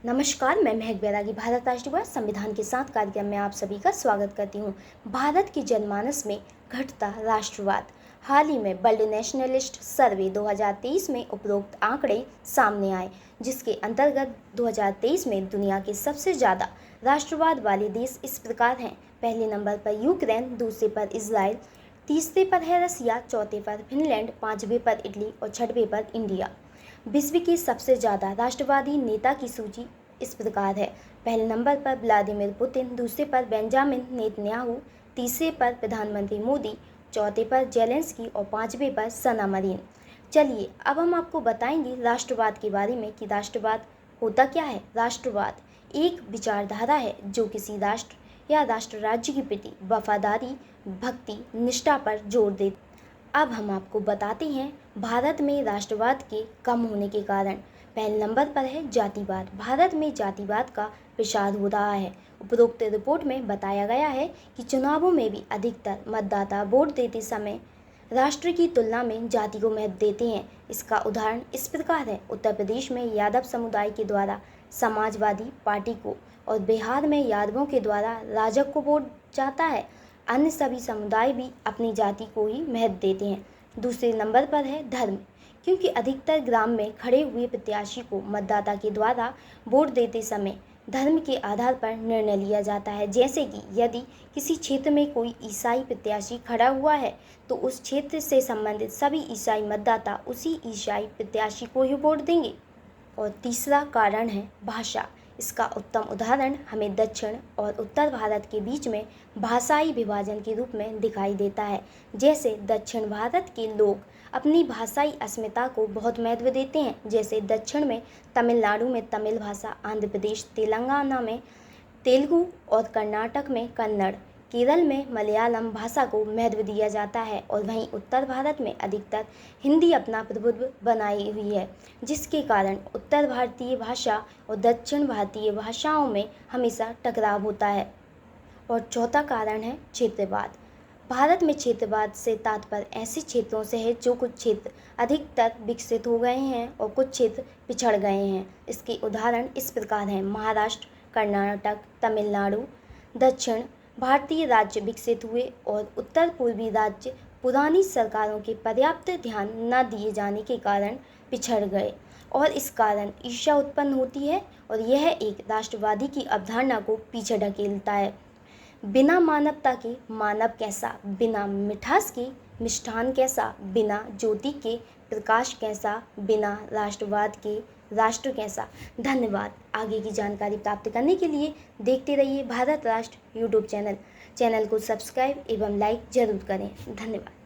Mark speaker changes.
Speaker 1: नमस्कार, मैं महक बैरागी भारत राष्ट्रीय संविधान के साथ कार्यक्रम में आप सभी का स्वागत करती हूँ। भारत की जनमानस में घटता राष्ट्रवाद। हाल ही में वर्ल्ड नेशनलिस्ट सर्वे 2023 में उपरोक्त आंकड़े सामने आए, जिसके अंतर्गत 2023 में दुनिया के सबसे ज़्यादा राष्ट्रवाद वाले देश इस प्रकार हैं। पहले नंबर पर यूक्रेन, दूसरे पर इजराइल, तीसरे पर है रसिया, चौथे पर फिनलैंड, पाँचवें पर इटली और छठवें पर इंडिया। विश्व के सबसे ज़्यादा राष्ट्रवादी नेता की सूची इस प्रकार है। पहले नंबर पर व्लादिमीर पुतिन, दूसरे पर बेंजामिन नेतन्याहू, तीसरे पर प्रधानमंत्री मोदी, चौथे पर जेलेंस्की और पाँचवें पर सना मरीन। चलिए अब हम आपको बताएंगे राष्ट्रवाद के बारे में कि राष्ट्रवाद होता क्या है। राष्ट्रवाद एक विचारधारा है जो किसी राष्ट्र या राष्ट्र राज्य के प्रति वफादारी, भक्ति, निष्ठा पर जोर देती। अब हम आपको बताते हैं भारत में राष्ट्रवाद के कम होने के कारण। पहले नंबर पर है जातिवाद। भारत में जातिवाद का प्रसार हो रहा है। उपरोक्त रिपोर्ट में बताया गया है कि चुनावों में भी अधिकतर मतदाता वोट देते समय राष्ट्र की तुलना में जाति को महत्व देते हैं। इसका उदाहरण इस प्रकार है। उत्तर प्रदेश में यादव समुदाय के द्वारा समाजवादी पार्टी को और बिहार में यादवों के द्वारा राजग को वोट जाता है। अन्य सभी समुदाय भी अपनी जाति को ही महत्व देते हैं। दूसरे नंबर पर है धर्म, क्योंकि अधिकतर ग्राम में खड़े हुए प्रत्याशी को मतदाता के द्वारा वोट देते समय धर्म के आधार पर निर्णय लिया जाता है। जैसे कि यदि किसी क्षेत्र में कोई ईसाई प्रत्याशी खड़ा हुआ है तो उस क्षेत्र से संबंधित सभी ईसाई मतदाता उसी ईसाई प्रत्याशी को ही वोट देंगे। और तीसरा कारण है भाषा। इसका उत्तम उदाहरण हमें दक्षिण और उत्तर भारत के बीच में भाषाई विभाजन के रूप में दिखाई देता है। जैसे दक्षिण भारत के लोग अपनी भाषाई अस्मिता को बहुत महत्व देते हैं। जैसे दक्षिण में तमिलनाडु में तमिल भाषा, आंध्र प्रदेश, तेलंगाना में तेलुगु और कर्नाटक में कन्नड़, केरल में मलयालम भाषा को महत्व दिया जाता है। और वहीं उत्तर भारत में अधिकतर हिंदी अपना प्रभुत्व बनाई हुई है, जिसके कारण उत्तर भारतीय भाषा और दक्षिण भारतीय भाषाओं में हमेशा टकराव होता है। और चौथा कारण है क्षेत्रवाद। भारत में क्षेत्रवाद से तात्पर्य ऐसे क्षेत्रों से है जो कुछ क्षेत्र अधिकतर विकसित हो गए हैं और कुछ क्षेत्र पिछड़ गए हैं। इसके उदाहरण इस प्रकार हैं। महाराष्ट्र, कर्नाटक, तमिलनाडु, दक्षिण भारतीय राज्य विकसित हुए और उत्तर पूर्वी राज्य पुरानी सरकारों के पर्याप्त ध्यान न दिए जाने के कारण पिछड़ गए और इस कारण ईर्ष्या उत्पन्न होती है और यह एक राष्ट्रवादी की अवधारणा को पीछे ढकेलता है। बिना मानवता के मानव कैसा, बिना मिठास के मिष्ठान कैसा, बिना ज्योति के प्रकाश कैसा, बिना राष्ट्रवाद के राष्ट्र कैसा। धन्यवाद। आगे की जानकारी प्राप्त करने के लिए देखते रहिए भारत राष्ट्र यूट्यूब चैनल को सब्सक्राइब एवं लाइक जरूर करें। धन्यवाद।